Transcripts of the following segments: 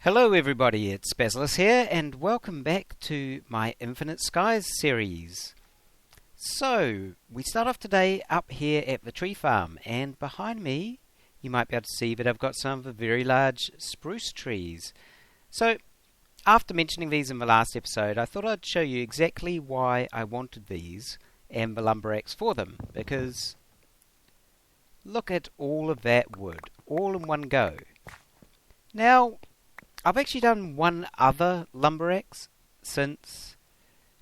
Hello everybody, it's Basilisk here, and welcome back to my Infinite Skies series. So, we start off today up here at the tree farm, and behind me, you might be able to see that I've got some of the very large spruce trees. So, after mentioning these in the last episode, I thought I'd show you exactly why I wanted these and the lumber axe for them, because look at all of that wood, all in one go. Now, I've actually done one other lumber axe since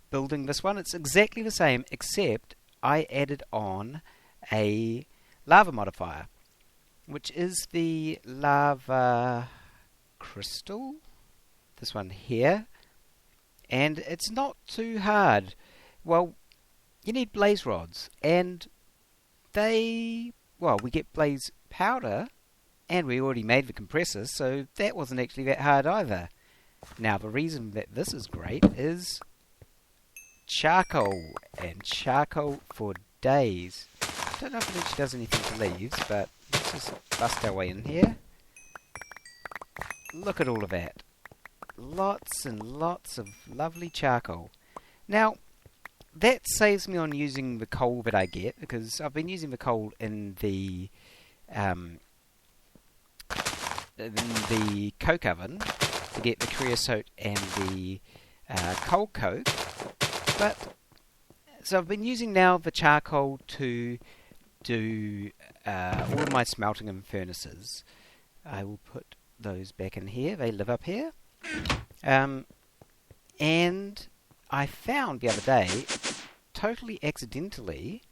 building this one. It's exactly the same, except I added on a lava modifier, which is the Larvae Crystal, this one here, and it's not too hard. Well, you need blaze rods, and we get blaze powder, and we already made the compressors, so that wasn't actually that hard either. Now, the reason that this is great is charcoal, and charcoal for days. I don't know if it actually does anything to leaves, but let's just bust our way in here. Look at all of that. Lots and lots of lovely charcoal. Now, that saves me on using the coal that I get, because I've been using the coal in the coke oven to get the creosote and the coal coke. So I've been using now the charcoal to do all of my smelting and furnaces. I will put those back in here. They live up here. And I found the other day, totally accidentally,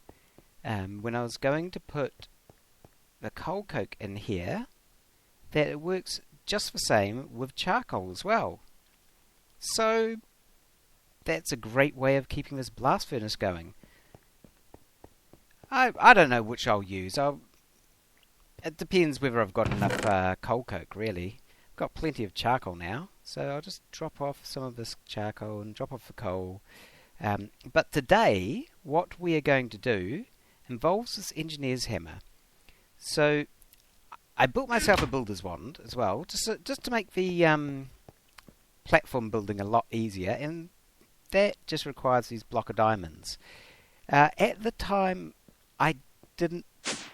when I was going to put the coal coke in here, that it works just the same with charcoal as well. So that's a great way of keeping this blast furnace going. I don't know which I'll use. It depends whether I've got enough coal coke, really. I've got plenty of charcoal now, so I'll just drop off some of this charcoal and drop off the coal. But today, what we are going to do involves this engineer's hammer. So I built myself a builder's wand as well, just to make the platform building a lot easier, and that just requires these block of diamonds. At the time, I didn't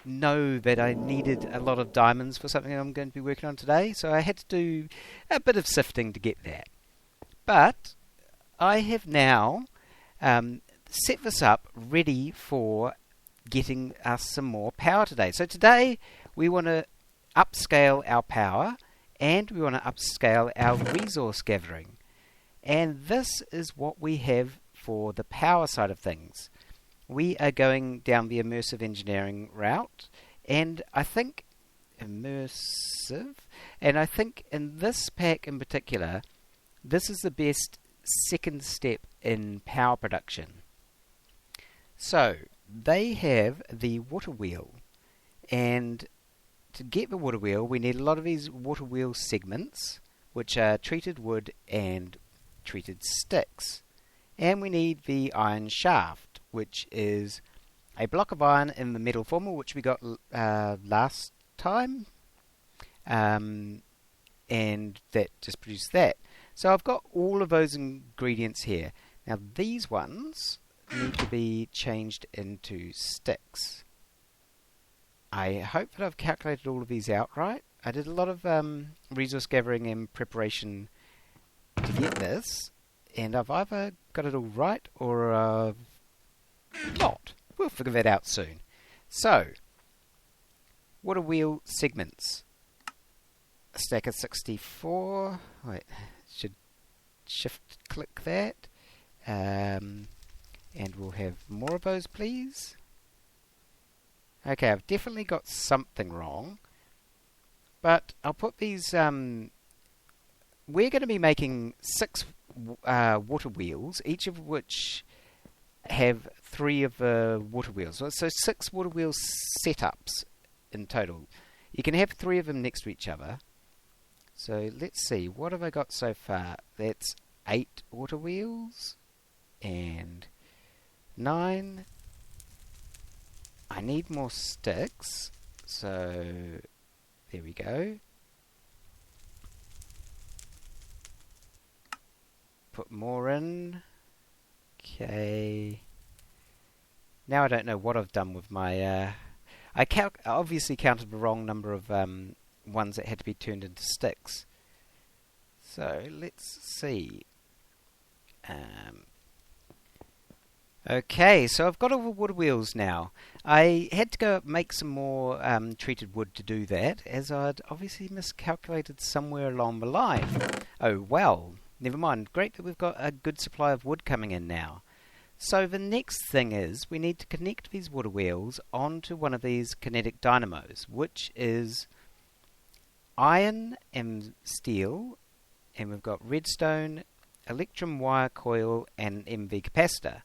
know that I needed a lot of diamonds for something I'm going to be working on today, so I had to do a bit of sifting to get that. But I have now set this up ready for getting us some more power today. So today we want to upscale our power, and we want to upscale our resource gathering. And this is what we have for the power side of things. We are going down the immersive engineering route, and I think in this pack in particular, this is the best second step in power production. So they have the Waterwheel, and to get the Waterwheel, we need a lot of these Waterwheel segments, which are treated wood and treated sticks. And we need the iron shaft, which is a block of iron in the metal form, which we got last time. And that just produced that. So I've got all of those ingredients here. Now these ones need to be changed into sticks. I hope that I've calculated all of these out right. I did a lot of resource gathering and preparation to get this, and I've either got it all right or not. We'll figure that out soon. So, Waterwheel segments. A stack of 64. Wait, should shift click that. And we'll have more of those, please. Okay, I've definitely got something wrong, but I'll put these. We're going to be making 6 water wheels, each of which have 3 of the water wheels. So 6 water wheel setups in total. You can have 3 of them next to each other. So let's see, what have I got so far? That's 8 water wheels and 9. I need more sticks, so there we go. more in. Okay. Now I don't know what I've done with my... I obviously counted the wrong number of ones that had to be turned into sticks. So let's see. Okay, so I've got all the wood wheels now. I had to go make some more treated wood to do that, as I'd obviously miscalculated somewhere along the line. Oh well, never mind. Great that we've got a good supply of wood coming in now. So the next thing is we need to connect these water wheels onto one of these kinetic dynamos, which is iron and steel, and we've got redstone, electrum wire coil, and MV capacitor.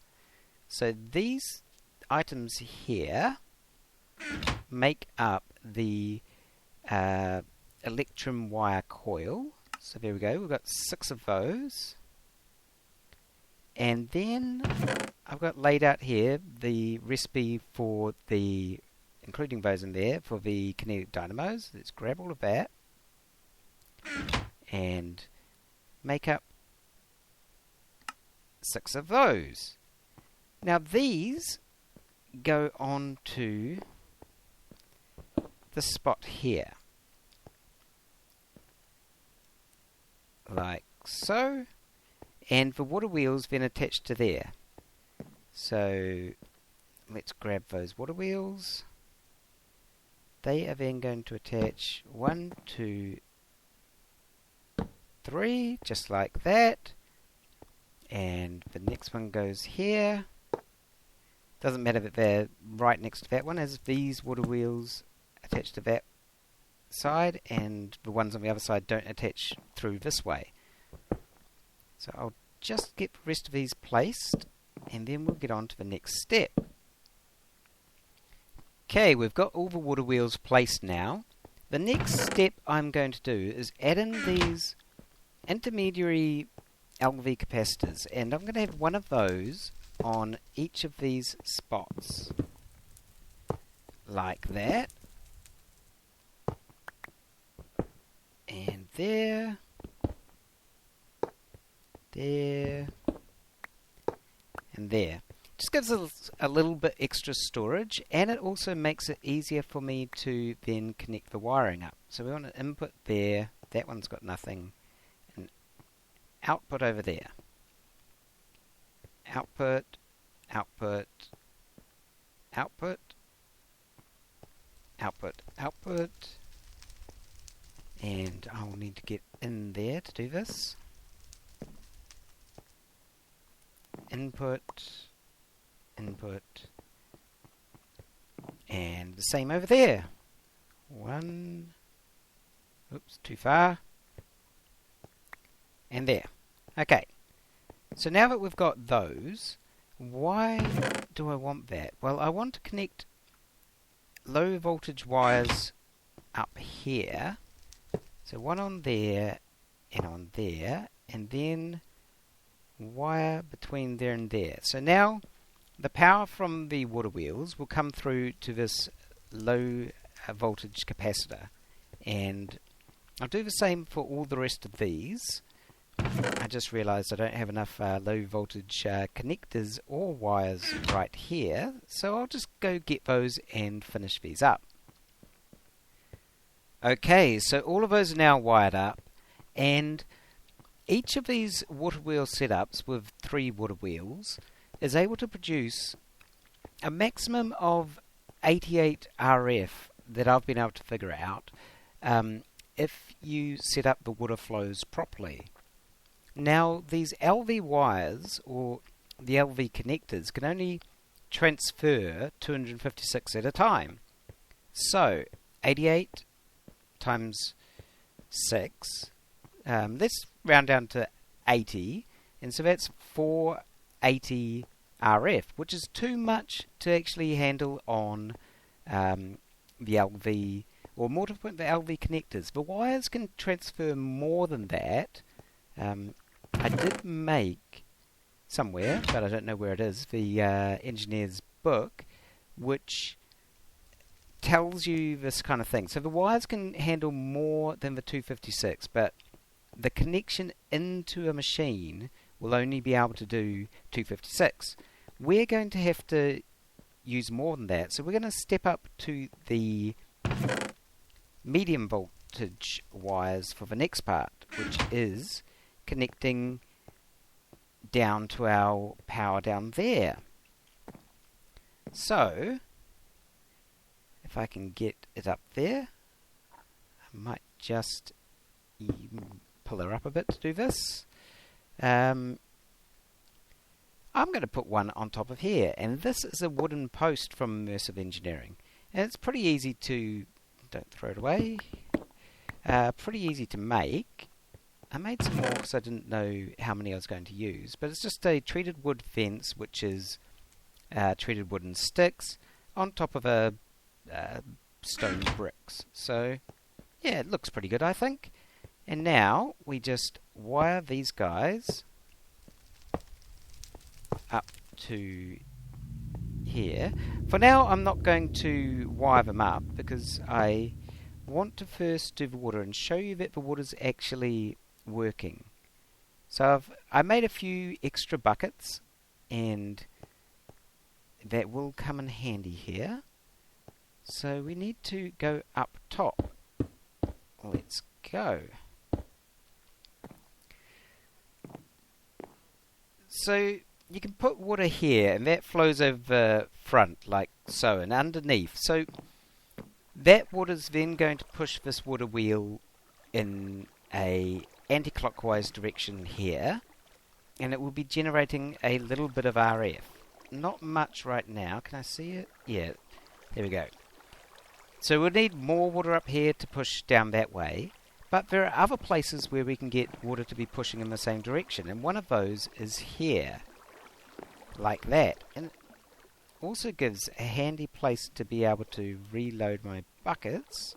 So these items here make up the electrum wire coil. So there we go, we've got 6 of those. And then I've got laid out here the recipe for the, including those in there, for the kinetic dynamos. Let's grab all of that and make up 6 of those. Now these go on to the spot here, like so, and the water wheels then attached to there. So let's grab those water wheels. They are then going to attach 1, 2, 3, just like that, and the next one goes here. Doesn't matter that they're right next to that one, as these water wheels attach to that side and the ones on the other side don't attach through this way. So I'll just get the rest of these placed and then we'll get on to the next step. Okay, we've got all the water wheels placed now. The next step I'm going to do is add in these intermediary Lv capacitors, and I'm going to have one of those on each of these spots, like that, and there, and there. Just gives us a little bit extra storage, and it also makes it easier for me to then connect the wiring up. So we want an input there, that one's got nothing, and output over there. Output, output, output, output, output, and I will need to get in there to do this. Input, input, and the same over there. One, oops, too far, and there. Okay. So now that we've got those, why do I want that? Well, I want to connect low voltage wires up here. So one on there, and then wire between there and there. So now the power from the water wheels will come through to this low voltage capacitor. And I'll do the same for all the rest of these. I just realized I don't have enough low voltage connectors or wires right here, so I'll just go get those and finish these up. Okay, so all of those are now wired up, and each of these water wheel setups with 3 water wheels is able to produce a maximum of 88 RF that I've been able to figure out if you set up the water flows properly. Now, these LV wires, or the LV connectors, can only transfer 256 at a time. So, 88 times 6, let's round down to 80, and so that's 480 RF, which is too much to actually handle on the LV, or more to the point, the LV connectors. The wires can transfer more than that. I did make somewhere, but I don't know where it is, the engineer's book, which tells you this kind of thing. So the wires can handle more than the 256, but the connection into a machine will only be able to do 256. We're going to have to use more than that, so we're going to step up to the medium voltage wires for the next part, which is connecting down to our power down there. So, if I can get it up there, I might just pull her up a bit to do this. I'm going to put one on top of here, and this is a wooden post from Immersive Engineering, and it's pretty easy to, don't throw it away, pretty easy to make. I made some more because I didn't know how many I was going to use, but it's just a treated wood fence, which is treated wooden sticks on top of a stone bricks. So yeah, it looks pretty good, I think. And now we just wire these guys up to here. For now, I'm not going to wire them up because I want to first do the water and show you that the water's actually working. So I made a few extra buckets, and that will come in handy here. So we need to go up top. Let's go. So you can put water here, and that flows over the front like so, and underneath. So that water's then going to push this water wheel in a anti-clockwise direction here, and it will be generating a little bit of RF. Not much right now. Can I see it? Yeah, there we go. So we'll need more water up here to push down that way, but there are other places where we can get water to be pushing in the same direction, and one of those is here, like that. And it also gives a handy place to be able to reload my buckets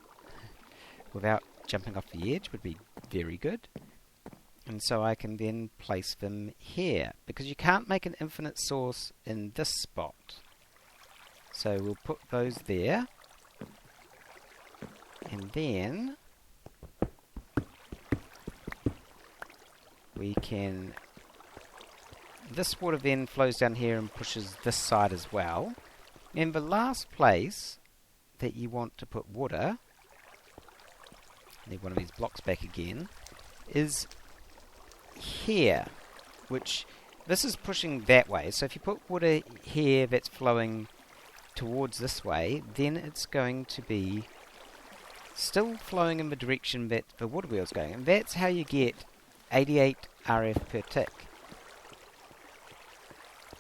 without jumping off the edge. Would be very good. And so I can then place them here, because you can't make an infinite source in this spot. So we'll put those there, and then we can, this water then flows down here and pushes this side as well. And the last place that you want to put water, need one of these blocks back again, is here, which this is pushing that way. So if you put water here that's flowing towards this way, then it's going to be still flowing in the direction that the water wheel is going, and that's how you get 88 RF per tick.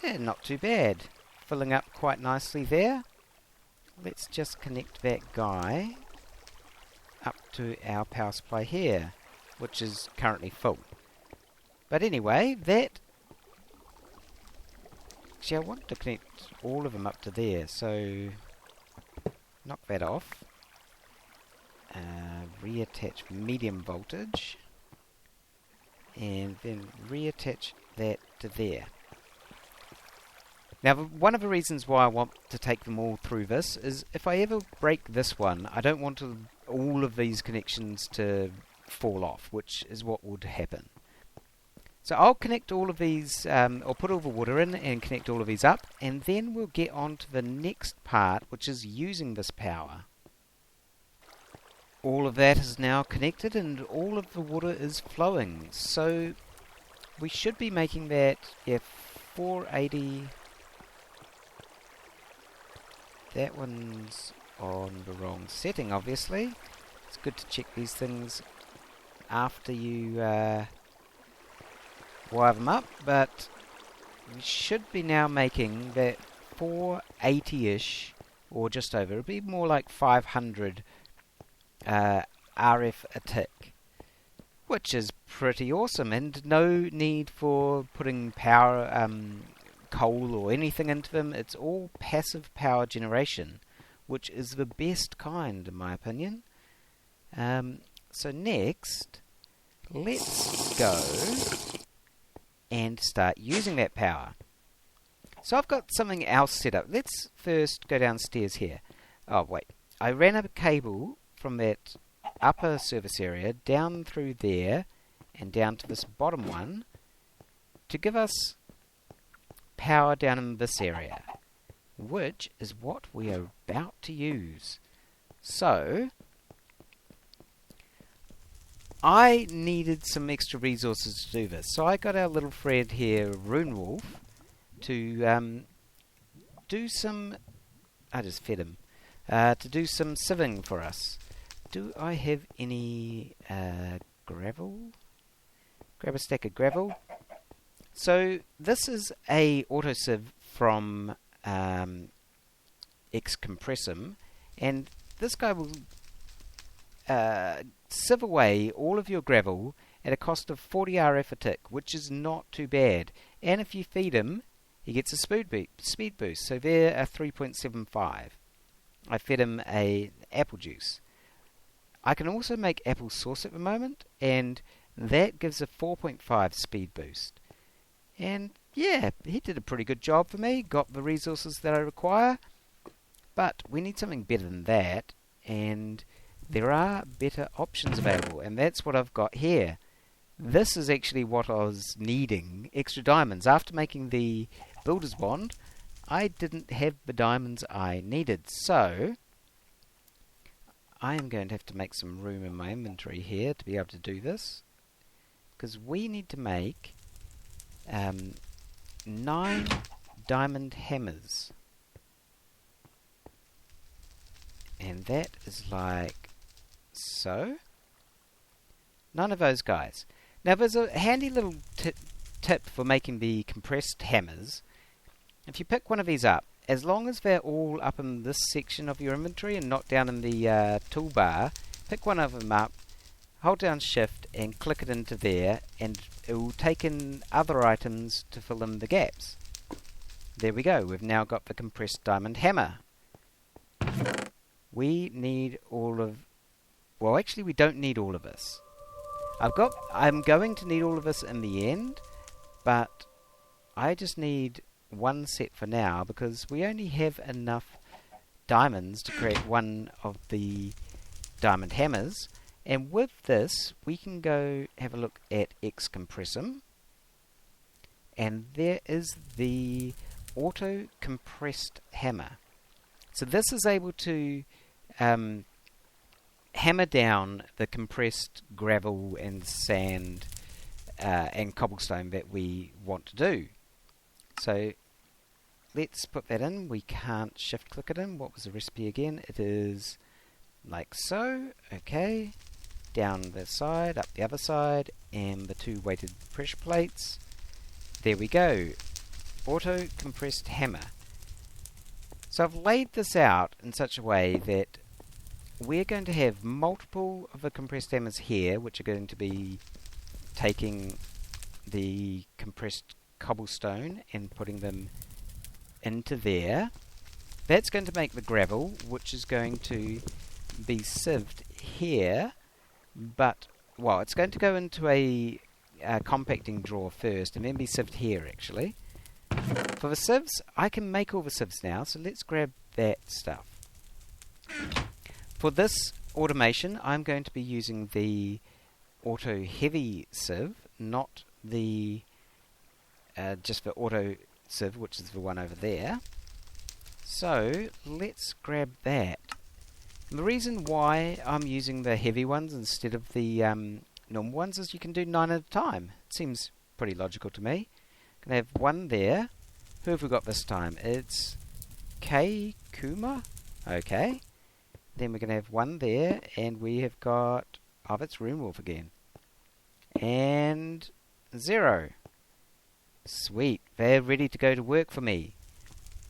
Yeah, not too bad. Filling up quite nicely there. Let's just connect that guy up to our power supply here, which is currently full. But anyway, that... Actually, I want to connect all of them up to there, so knock that off. Reattach medium voltage, and then reattach that to there. Now, one of the reasons why I want to take them all through this is if I ever break this one, I don't want all of these connections to fall off, which is what would happen. So I'll connect all of these, or put all the water in and connect all of these up, and then we'll get on to the next part, which is using this power. All of that is now connected and all of the water is flowing. So we should be making that, yeah, 480. That one's on the wrong setting, obviously. It's good to check these things after you wire them up, but we should be now making that 480-ish, or just over. It'll be more like 500 RF a tick, which is pretty awesome, and no need for putting power, coal or anything into them. It's all passive power generation, which is the best kind in my opinion. So next, let's go and start using that power. So I've got something else set up. Let's first go downstairs here. Oh wait, I ran a cable from that upper service area down through there and down to this bottom one to give us power down in this area, which is what we are about to use. So I needed some extra resources to do this, so I got our little friend here, Runewolf, to do some... I just fed him. To do some sieving for us. Do I have any gravel? Grab a stack of gravel. So this is a auto sieve from Excompressum, and this guy will sieve away all of your gravel at a cost of 40 RF a tick, which is not too bad. And if you feed him, he gets a speed boost. So there are 3.75. I fed him a apple juice. I can also make apple sauce at the moment, and that gives a 4.5 speed boost. And yeah, he did a pretty good job for me, got the resources that I require, but we need something better than that, and there are better options available, and that's what I've got here. This is actually what I was needing, extra diamonds. After making the Builder's Wand, I didn't have the diamonds I needed, so I am going to have to make some room in my inventory here to be able to do this, because we need to make 9 diamond hammers, and that is like so. 9 of those guys. Now there's a handy little tip for making the compressed hammers. If you pick one of these up, as long as they're all up in this section of your inventory and not down in the toolbar, pick one of them up, hold down shift and click it into there, and it will take in other items to fill in the gaps. There we go, we've now got the compressed diamond hammer. We need all of... well, actually we don't need all of this. I'm going to need all of this in the end, but I just need one set for now because we only have enough diamonds to create one of the diamond hammers. And with this, we can go have a look at Excompressum, and there is the auto compressed hammer. So this is able to hammer down the compressed gravel and sand and cobblestone that we want to do. So let's put that in. We can't shift click it in. What was the recipe again? It is like so. Okay. Down the side, up the other side, and the 2 weighted pressure plates. There we go. Auto compressed hammer. So I've laid this out in such a way that we're going to have multiple of the compressed hammers here, which are going to be taking the compressed cobblestone and putting them into there. That's going to make the gravel, which is going to be sieved here, but, well, it's going to go into a compacting drawer first and then be sieved here, actually. For the sieves, I can make all the sieves now, so let's grab that stuff. For this automation, I'm going to be using the auto heavy sieve, not the just the auto sieve, which is the one over there. So let's grab that. And the reason why I'm using the heavy ones instead of the normal ones is you can do 9 at a time. It seems pretty logical to me. Gonna have one there. Who have we got this time? It's K Kuma. Okay. Then we're going to have one there, and we have got... oh, that's Runewolf again. And 0. Sweet. They're ready to go to work for me.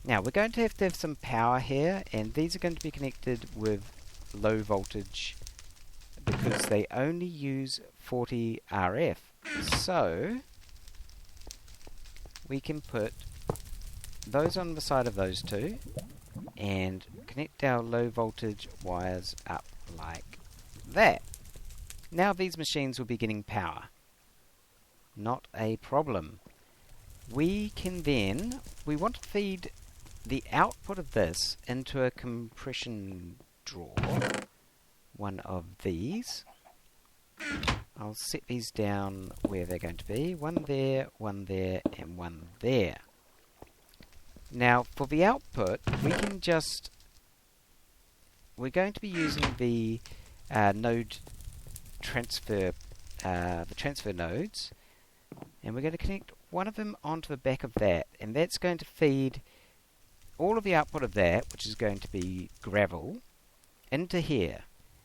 Now, we're going to have some power here, and these are going to be connected with low voltage because they only use 40 RF. So, we can put those on the side of those two, and connect our low voltage wires up like that. Now these machines will be getting power. Not a problem. We can then, we want to feed the output of this into a compression drawer. One of these. I'll set these down where they're going to be. One there, and one there. Now, for the output, we're going to be using the node transfer, the transfer nodes, and we're going to connect one of them onto the back of that, and that's going to feed all of the output of that, which is going to be gravel, into here.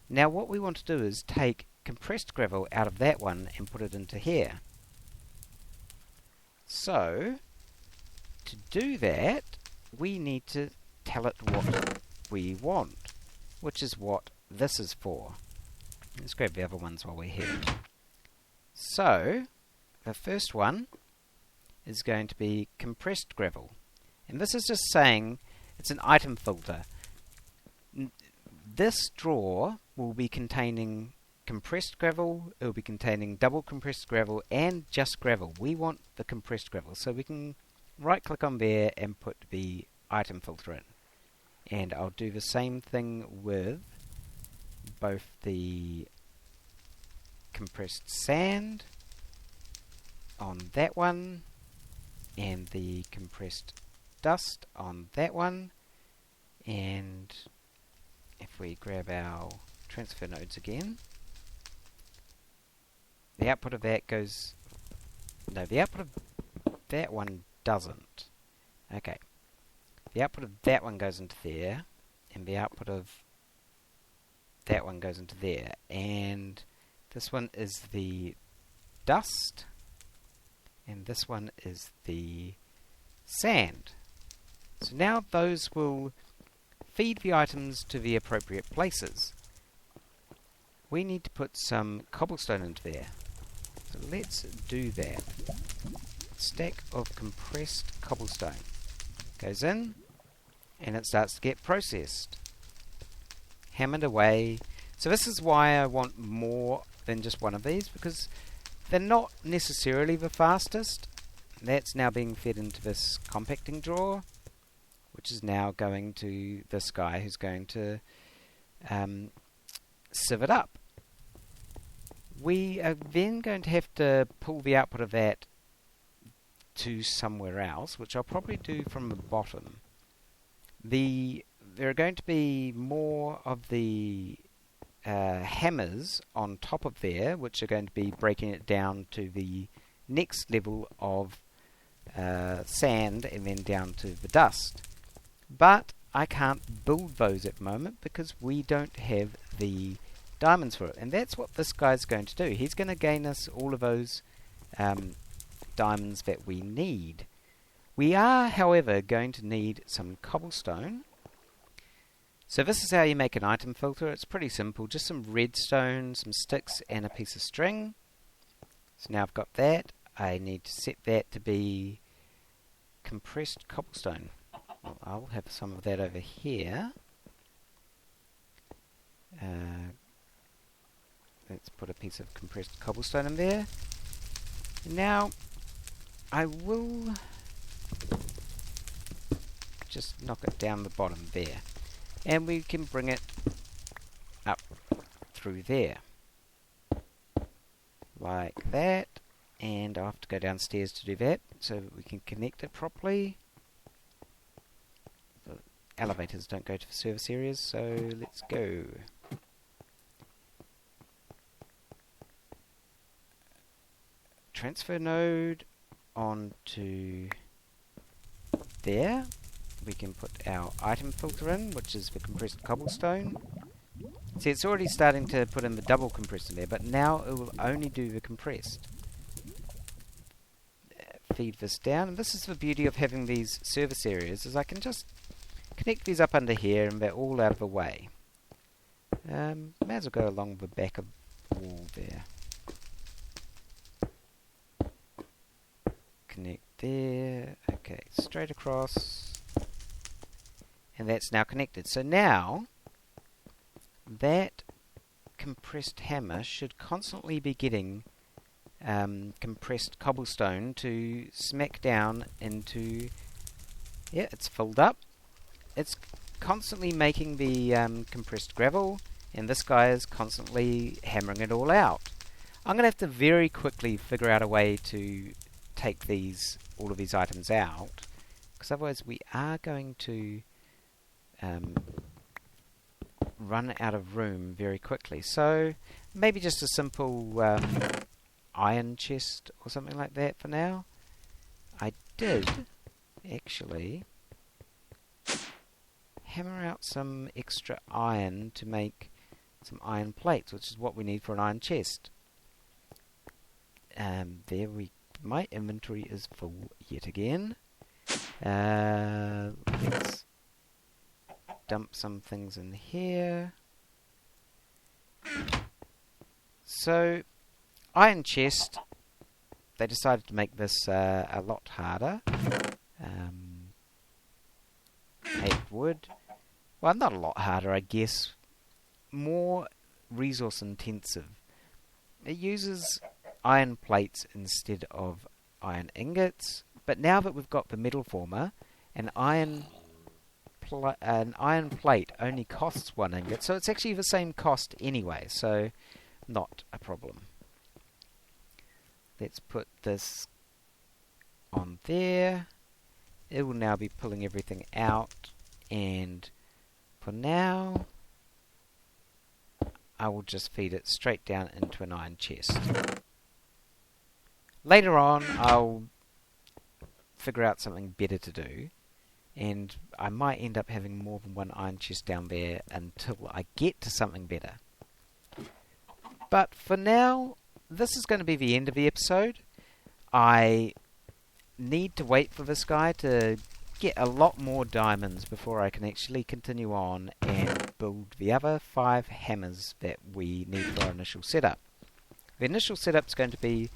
Now, what we want to do is take compressed gravel out of that one and put it into here. So, to do that, we need to tell it what we want, which is what this is for. Let's grab the other ones while we're here. So, the first one is going to be compressed gravel. And this is just saying it's an item filter. This drawer will be containing compressed gravel, it will be containing double compressed gravel, and just gravel. We want the compressed gravel, so we can right click on there and put the item filter in. And I'll do the same thing with both the compressed sand on that one and the compressed dust on that one. And if we grab our transfer nodes again, the output of that goes... No, the output of that one doesn't. Okay. The output of that one goes into there, and the output of that one goes into there. And this one is the dust, and this one is the sand. So now those will feed the items to the appropriate places. We need to put some cobblestone into there. So let's do that. Stack of compressed cobblestone goes in, and it starts to get processed. Hammered away. So this is why I want more than just one of these, because they're not necessarily the fastest. That's now being fed into this compacting drawer, which is now going to this guy who's going to sieve it up. We are then going to have to pull the output of that to somewhere else, which I'll probably do from the bottom. There are going to be more of the hammers on top of there, which are going to be breaking it down to the next level of sand and then down to the dust. But I can't build those at the moment because we don't have the diamonds for it. And that's what this guy's going to do. He's going to gain us all of those diamonds that we need. We are, however, going to need some cobblestone. So this is how you make an item filter. It's pretty simple. Just some redstone, some sticks, and a piece of string. So now I've got that. I need to set that to be compressed cobblestone. Well, I'll have some of that over here. Let's put a piece of compressed cobblestone in there. Now, I will just knock it down the bottom there. And we can bring it up through there. Like that. And I'll have to go downstairs to do that, so that we can connect it properly. The elevators don't go to the service areas, so let's go. Transfer node onto there. We can put our item filter in, which is the compressed cobblestone. See, it's already starting to put in the double compressed in there, but now it will only do the compressed. Feed this down, and this is the beauty of having these service areas, is I can just connect these up under here and they're all out of the way. May as well go along the back of the wall there. Connect there. Okay, straight across. And that's now connected. So now, that compressed hammer should constantly be getting compressed cobblestone to smack down into... Yeah, it's filled up. It's constantly making the compressed gravel, and this guy is constantly hammering it all out. I'm going to have to very quickly figure out a way to take all of these items out, because otherwise we are going to run out of room very quickly. So maybe just a simple iron chest or something like that for now. I did actually hammer out some extra iron to make some iron plates, which is what we need for an iron chest. My inventory is full yet again. Let's dump some things in here. So, iron chest, they decided to make this a lot harder. 8 wood. Well, not a lot harder, I guess. More resource intensive. It uses iron plates instead of iron ingots, but now that we've got the metal former, an iron plate only costs 1 ingot, so it's actually the same cost anyway, so not a problem. Let's put this on there. It will now be pulling everything out, and for now I will just feed it straight down into an iron chest. Later on I'll figure out something better to do, and I might end up having more than 1 iron chest down there until I get to something better. But for now, this is going to be the end of the episode. I need to wait for this guy to get a lot more diamonds before I can actually continue on and build the other 5 hammers that we need for our initial setup. The initial setup is going to be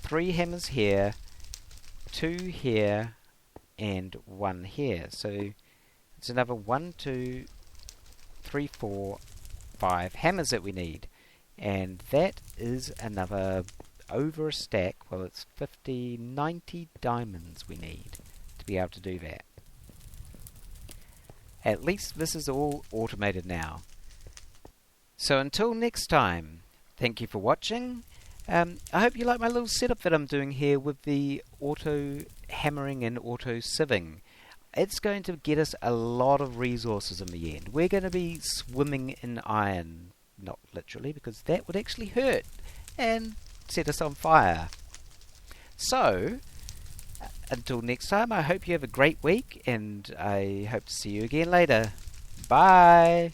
3 hammers here, 2 here, and 1 here. So it's another 1, 2, 3, 4, 5 hammers that we need. And that is another over a stack. Well, it's 50, 90 diamonds we need to be able to do that. At least this is all automated now. So until next time, thank you for watching. I hope you like my little setup that I'm doing here with the auto hammering and auto sieving. It's going to get us a lot of resources in the end. We're going to be swimming in iron. Not literally, because that would actually hurt and set us on fire. So, until next time, I hope you have a great week, and I hope to see you again later. Bye!